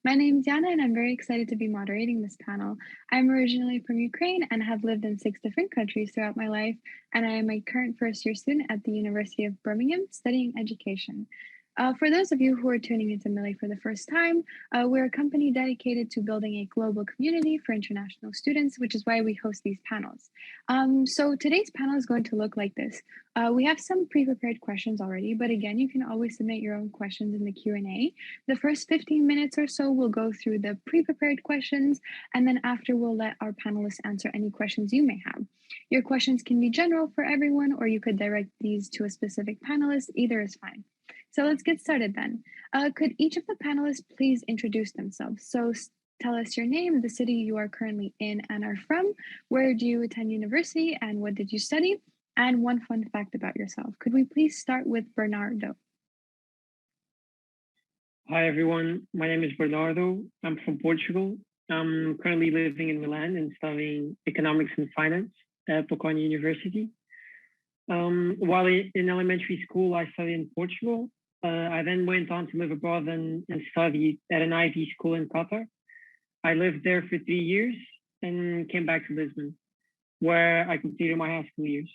My name is Yana, and I'm very excited to be moderating this panel. I'm originally from Ukraine and have lived in 6 different countries throughout my life, and I am a current first year student at the University of Birmingham studying education. For those of you who are tuning into Millie for the first time, we're a company dedicated to building a global community for international students, which is why we host these panels. So today's panel is going to look like this. We have some pre-prepared questions already, but again, you can always submit your own questions in the Q&A. The first 15 minutes or so, we'll go through the pre-prepared questions, and then after we'll let our panelists answer any questions you may have. Your questions can be general for everyone, or you could direct these to a specific panelist, either is fine. So let's get started then. Could each of the panelists please introduce themselves? So tell us your name, the city you are currently in and are from, where do you attend university, and what did you study? And one fun fact about yourself. Could we please start with Bernardo? Hi, everyone. My name is Bernardo. I'm from Portugal. I'm currently living in Milan and studying economics and finance at Bocconi University. While in elementary school, I studied in Portugal. I then went on to live abroad and studied at an IB school in Qatar. I lived there for 3 years and came back to Lisbon, where I completed my high school years.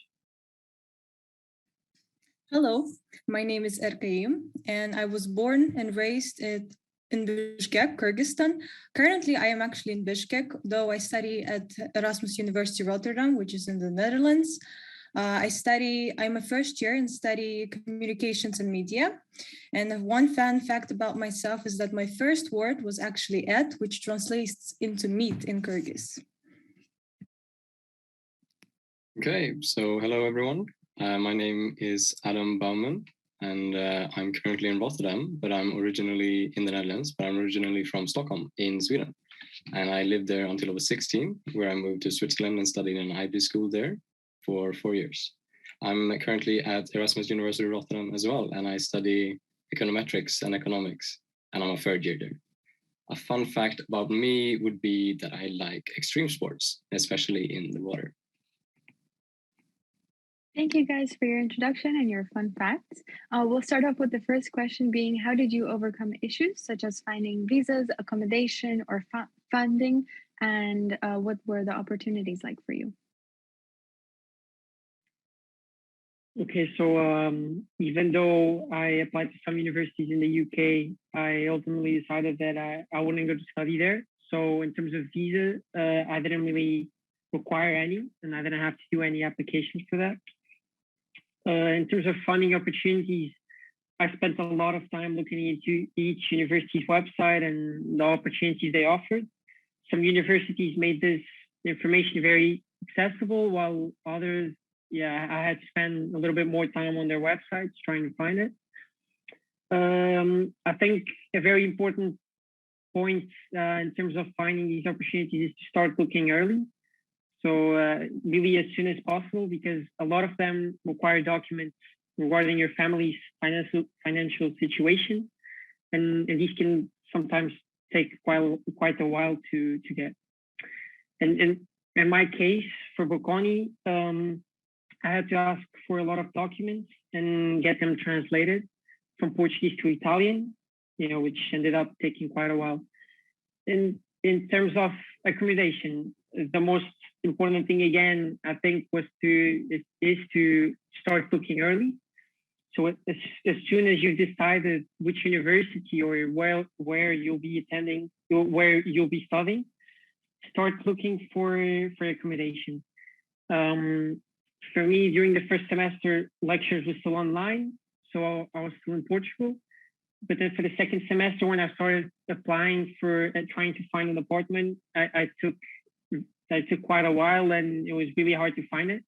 Hello, my name is Erkalym, and I was born and raised in Bishkek, Kyrgyzstan. Currently, I am actually in Bishkek, though I study at Erasmus University Rotterdam, which is in the Netherlands. I'm a first year and study communications and media. And one fun fact about myself is that my first word was actually et, which translates into meat in Kyrgyz. Okay, so hello everyone. My name is Adam Baumann, and I'm currently in Rotterdam, but I'm originally in the Netherlands, but I'm originally from Stockholm in Sweden. And I lived there until I was 16, where I moved to Switzerland and studied in an IB school there for 4 years. I'm currently at Erasmus University Rotterdam as well, and I study econometrics and economics, and I'm a third year there. A fun fact about me would be that I like extreme sports, especially in the water. Thank you guys for your introduction and your fun facts. We'll start off with the first question being, how did you overcome issues such as finding visas, accommodation, or funding, and what were the opportunities like for you? Okay, so even though I applied to some universities in the UK, I ultimately decided that I wouldn't go to study there. So in terms of visa, I didn't really require any, and I didn't have to do any applications for that. In terms of funding opportunities, I spent a lot of time looking into each university's website and the opportunities they offered. Some universities made this information very accessible, while others, I had to spend a little bit more time on their websites trying to find it. I think a very important point in terms of finding these opportunities is to start looking early. So really as soon as possible, because a lot of them require documents regarding your family's financial situation. And these can sometimes take quite a while to get. And in my case, for Bocconi, I had to ask for a lot of documents and get them translated from Portuguese to Italian, which ended up taking quite a while. In terms of accommodation, the most important thing again, I think, is to start looking early. So as soon as you've decided which university or where you'll be attending, where you'll be studying, start looking for accommodation. For me, during the first semester, lectures were still online, so I was still in Portugal. But then for the second semester, when I started applying for trying to find an apartment, I took quite a while, and it was really hard to find it.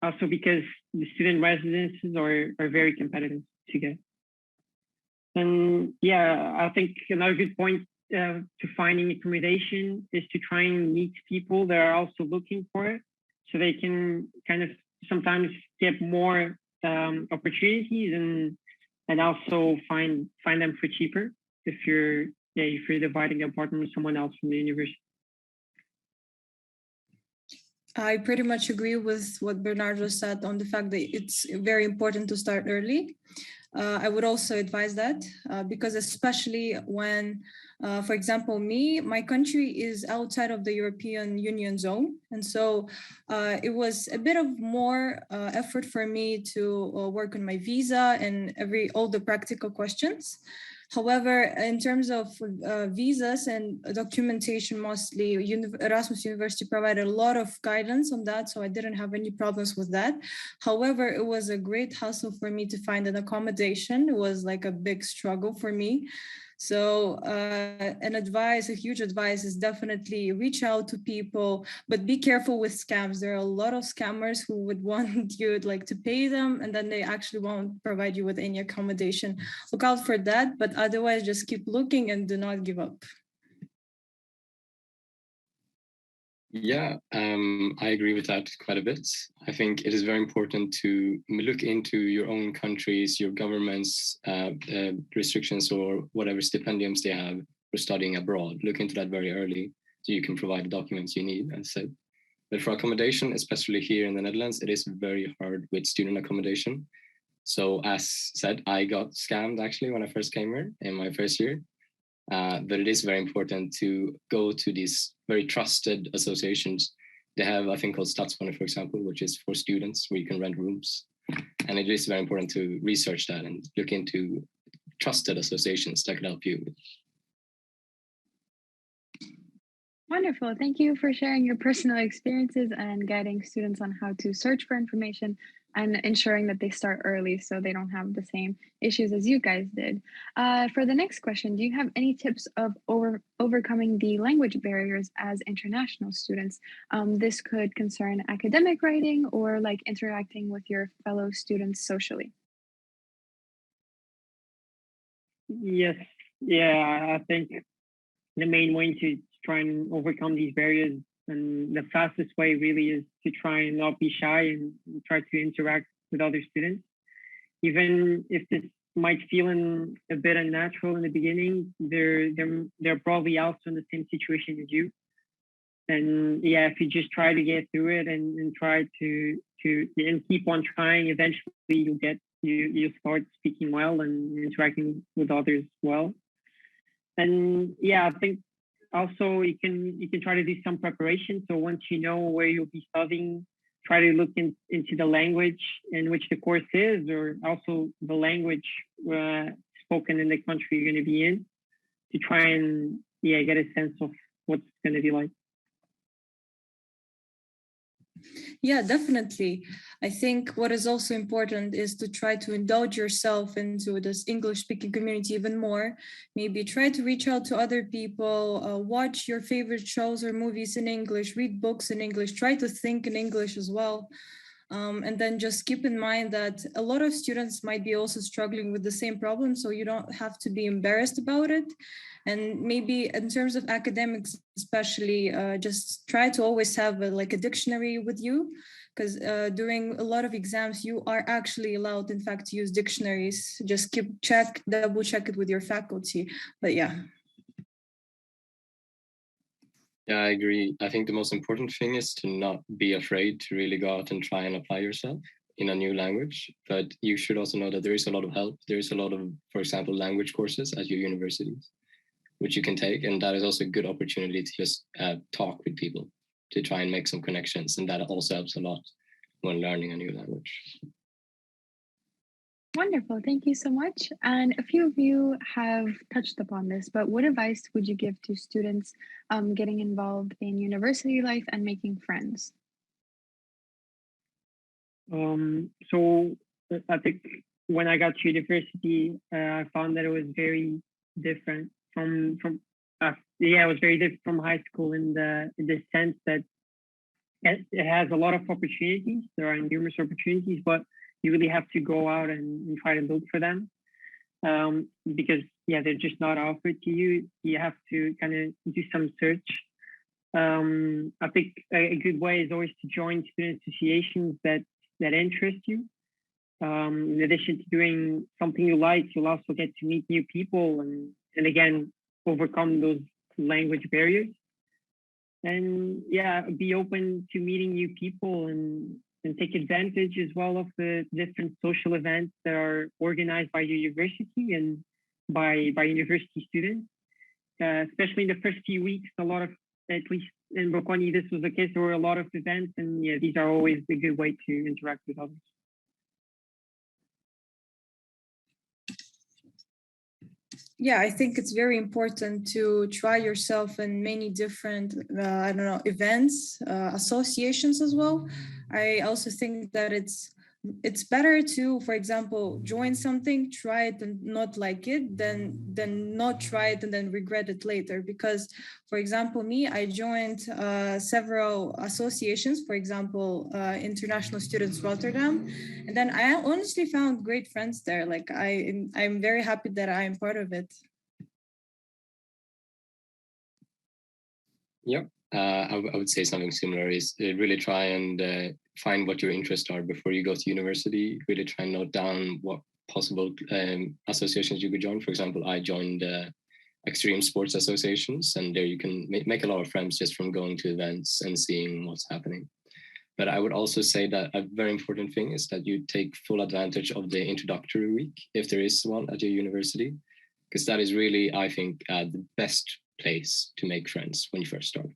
Also because the student residences are very competitive to get. And I think another good point to finding accommodation is to try and meet people that are also looking for it, so they can kind of sometimes get more opportunities and also find them for cheaper if you're dividing an apartment with someone else from the university. I pretty much agree with what Bernardo said on the fact that it's very important to start early. I would also advise that because especially when, for example, my country is outside of the European Union zone. And so it was a bit of more effort for me to work on my visa and all the practical questions. However, in terms of visas and documentation, mostly Erasmus University provided a lot of guidance on that, so I didn't have any problems with that. However, it was a great hassle for me to find an accommodation. It was like a big struggle for me. So a huge advice is definitely reach out to people, but be careful with scams. There are a lot of scammers who would want you to pay them, and then they actually won't provide you with any accommodation. Look out for that, but otherwise just keep looking and do not give up. Yeah, I agree with that quite a bit. I think it is very important to look into your own countries, your government's restrictions or whatever stipendiums they have for studying abroad. Look into that very early so you can provide the documents you need, as said. But for accommodation, especially here in the Netherlands, it is very hard with student accommodation. So as said, I got scammed actually when I first came here in my first year. But it is very important to go to these very trusted associations. They have, I think, called Stadspartner, for example, which is for students where you can rent rooms. And it is very important to research that and look into trusted associations that could help you. Wonderful. Thank you for sharing your personal experiences and guiding students on how to search for information and ensuring that they start early so they don't have the same issues as you guys did. For the next question, do you have any tips of overcoming the language barriers as international students? This could concern academic writing or interacting with your fellow students socially. Yes, yeah, I think the main way to try and overcome these barriers and the fastest way really is to try and not be shy and try to interact with other students. Even if this might feel a bit unnatural in the beginning, they're probably also in the same situation as you. And yeah, if you just try to get through it and try to and keep on trying, eventually you'll start speaking well and interacting with others well. And yeah, I think also you can try to do some preparation. So once you know where you'll be studying, try to look into the language in which the course is, or also the language spoken in the country you're going to be in, to try and get a sense of what's going to be like. Yeah, definitely. I think what is also important is to try to indulge yourself into this English-speaking community even more. Maybe try to reach out to other people, watch your favorite shows or movies in English, read books in English, try to think in English as well. And then just keep in mind that a lot of students might be also struggling with the same problem, so you don't have to be embarrassed about it. And maybe in terms of academics, especially, just try to always have a dictionary with you, because during a lot of exams, you are actually allowed, in fact, to use dictionaries. Just double check it with your faculty. But yeah. Yeah, I agree. I think the most important thing is to not be afraid to really go out and try and apply yourself in a new language. But you should also know that there is a lot of help. There is a lot of, for example, language courses at your universities, which you can take. And that is also a good opportunity to just talk with people, to try and make some connections. And that also helps a lot when learning a new language. Wonderful. Thank you so much. And a few of you have touched upon this, but what advice would you give to students getting involved in university life and making friends? So I think when I got to university, I found that it was very different from it was very different from high school in the sense that it has a lot of opportunities. There are numerous opportunities, but you really have to go out and try to look for them, because they're just not offered to you. You have to kind of do some search. I think a good way is always to join student associations that interest you. In addition to doing something you like, you'll also get to meet new people and again overcome those language barriers. And be open to meeting new people and and take advantage as well of the different social events that are organized by your university and by university students. Especially in the first few weeks, a lot of, at least in Bocconi, this was the case. There were a lot of events, and yeah, these are always a good way to interact with others. Yeah, I think it's very important to try yourself in many different, events, associations as well. I also think that it's better to, for example, join something, try it and not like it, than not try it and then regret it later. Because, for example, me, I joined several associations, for example, International Students Rotterdam, and then I honestly found great friends there. Like I'm very happy that I am part of it. Yep. I would say something similar is really try and find what your interests are before you go to university. Really try and note down what possible associations you could join. For example, I joined extreme sports associations, and there you can make a lot of friends just from going to events and seeing what's happening. But I would also say that a very important thing is that you take full advantage of the introductory week, if there is one at your university, because that is really, I think, the best place to make friends when you first start.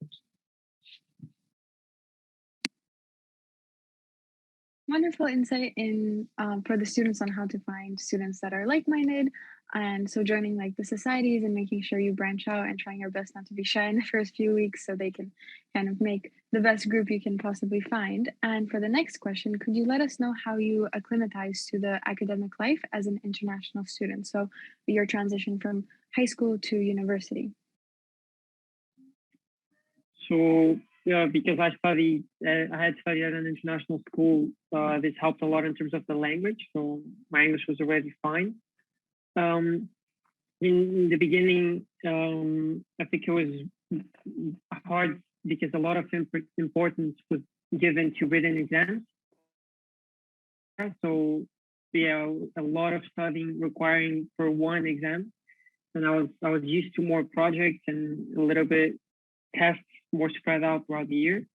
Wonderful insight in for the students on how to find students that are like-minded. And so joining like the societies and making sure you branch out and trying your best not to be shy in the first few weeks so they can kind of make the best group you can possibly find. And for the next question, could you let us know how you acclimatize to the academic life as an international student? So your transition from high school to university. So yeah, because I had studied at an international school. This helped a lot in terms of the language. So my English was already fine. In the beginning, I think it was hard because a lot of importance was given to written exams. So yeah, a lot of studying requiring for one exam, and I was used to more projects and a little bit tests more spread out throughout the year.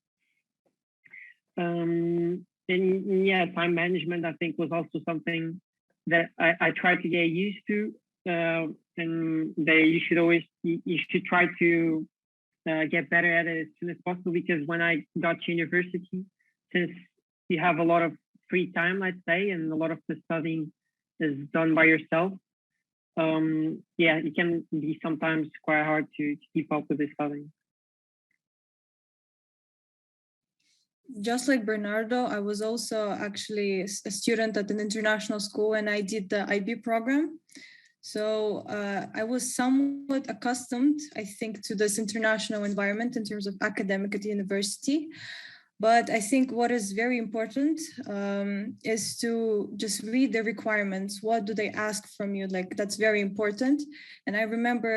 And yeah, time management I think was also something that I tried to get used to. And you should try to get better at it as soon as possible, because when I got to university, since you have a lot of free time, let's say, and a lot of the studying is done by yourself, yeah, it can be sometimes quite hard to keep up with the studying. Just like Bernardo, I was also actually a student at an international school, and I did the IB program. So I was somewhat accustomed, I think, to this international environment in terms of academic at the university. But I think what is very important is to just read the requirements. What do they ask from you? Like, that's very important. And I remember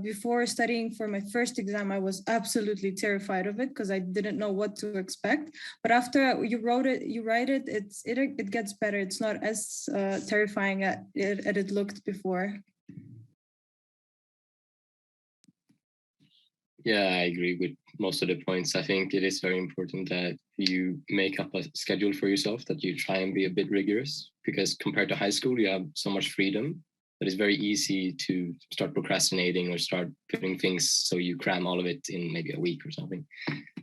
before studying for my first exam, I was absolutely terrified of it because I didn't know what to expect. But after you write it, it gets better. It's not as terrifying as it looked before. Yeah, I agree with most of the points. I think it is very important that you make up a schedule for yourself, that you try and be a bit rigorous, because compared to high school, you have so much freedom that it's very easy to start procrastinating or start putting things so you cram all of it in maybe a week or something.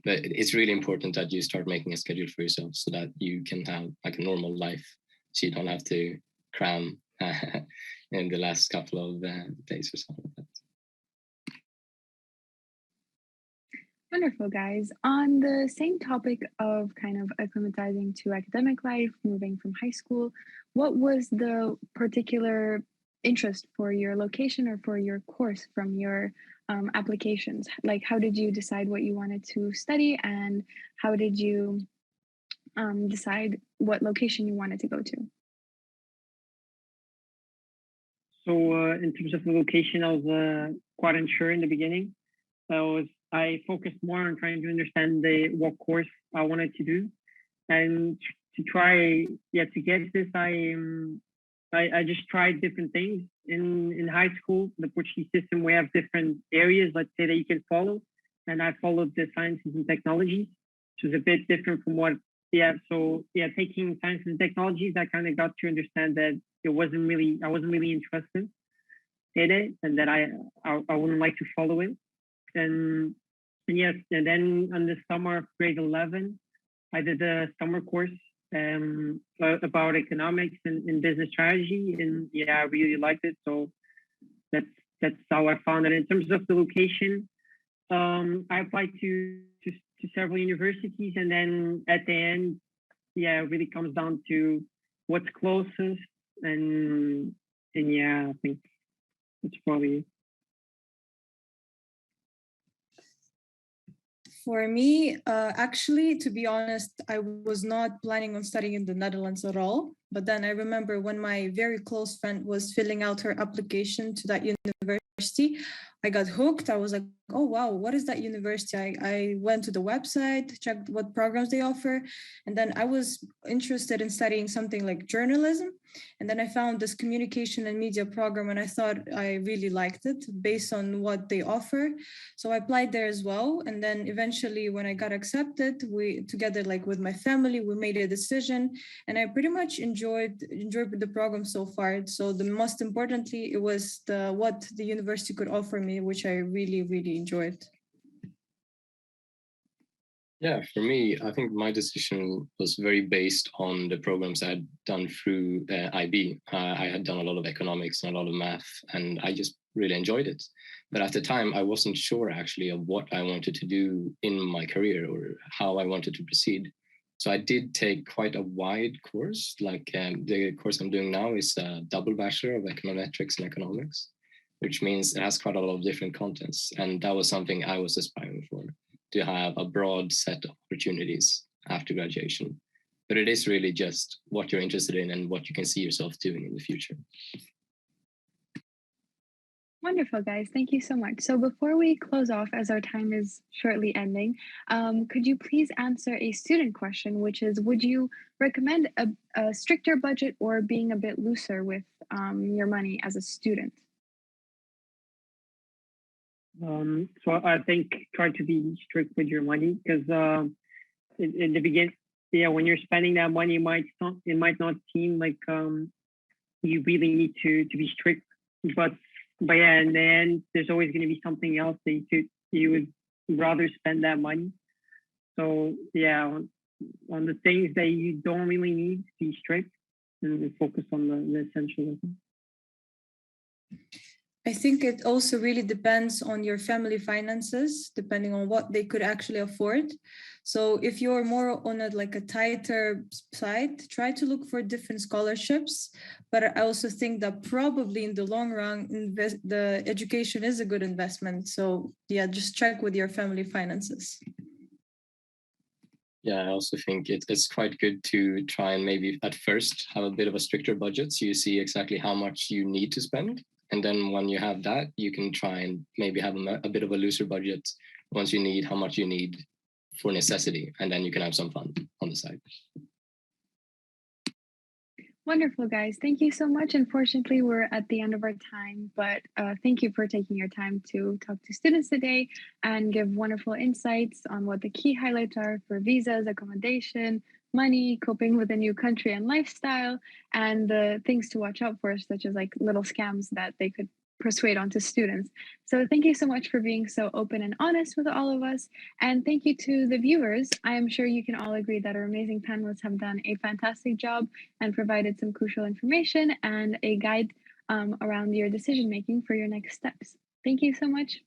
But it's really important that you start making a schedule for yourself so that you can have like a normal life, so you don't have to cram in the last couple of days or something like that. Wonderful, guys. On the same topic of kind of acclimatizing to academic life, moving from high school, what was the particular interest for your location or for your course from your applications? Like, how did you decide what you wanted to study, and how did you decide what location you wanted to go to? So in terms of the location, I was quite unsure in the beginning. I focused more on trying to understand what course I wanted to do, and to try to get this. I just tried different things in high school. The Portuguese system, we have different areas, let's say, that you can follow, and I followed the sciences and technologies, which was a bit different from what taking science and technologies, I kind of got to understand that I wasn't really interested in it, and that I wouldn't like to follow it. And then in the summer of grade 11, I did a summer course about economics and business strategy, and I really liked it. So that's how I found it. In terms of the location, I applied to several universities, and then at the end, it really comes down to what's closest, and I think that's probably it. For me, actually, to be honest, I was not planning on studying in the Netherlands at all. But then I remember when my very close friend was filling out her application to that university, I got hooked. I was like, oh, wow, what is that university? I went to the website, checked what programs they offer. And then I was interested in studying something like journalism. And then I found this communication and media program, and I thought I really liked it based on what they offer. So I applied there as well. And then eventually when I got accepted, we together, like with my family, we made a decision, and I pretty much enjoyed the program so far. So the most importantly, it was what the university could offer me, which I really, really enjoyed. Yeah, for me, I think my decision was very based on the programs I had done through IB. I had done a lot of economics and a lot of math, and I just really enjoyed it. But at the time, I wasn't sure actually of what I wanted to do in my career or how I wanted to proceed. So I did take quite a wide course. Like the course I'm doing now is a double bachelor of econometrics and economics, which means it has quite a lot of different contents. And that was something I was aspiring for, to have a broad set of opportunities after graduation. But it is really just what you're interested in and what you can see yourself doing in the future. Wonderful, guys. Thank you so much. So before we close off, as our time is shortly ending, could you please answer a student question, which is, would you recommend a stricter budget or being a bit looser with your money as a student? So I think try to be strict with your money, because in the beginning, when you're spending that money, it might not seem like you really need to be strict, but in the end, there's always going to be something else that you would rather spend that money. So on the things that you don't really need, be strict and focus on the essential. I think it also really depends on your family finances, depending on what they could actually afford. So if you're more on a tighter side, try to look for different scholarships. But I also think that probably in the long run, the education is a good investment. So just check with your family finances. Yeah, I also think it's quite good to try and maybe at first have a bit of a stricter budget, so you see exactly how much you need to spend. And then when you have that, you can try and maybe have a bit of a looser budget once you need how much you need for necessity. And then you can have some fun on the side. Wonderful, guys. Thank you so much. Unfortunately, we're at the end of our time, but thank you for taking your time to talk to students today and give wonderful insights on what the key highlights are for visas, accommodation, money, coping with a new country and lifestyle, and the things to watch out for, such as little scams that they could persuade onto students. So thank you so much for being so open and honest with all of us. And thank you to the viewers. I am sure you can all agree that our amazing panelists have done a fantastic job and provided some crucial information and a guide around your decision making for your next steps. Thank you so much.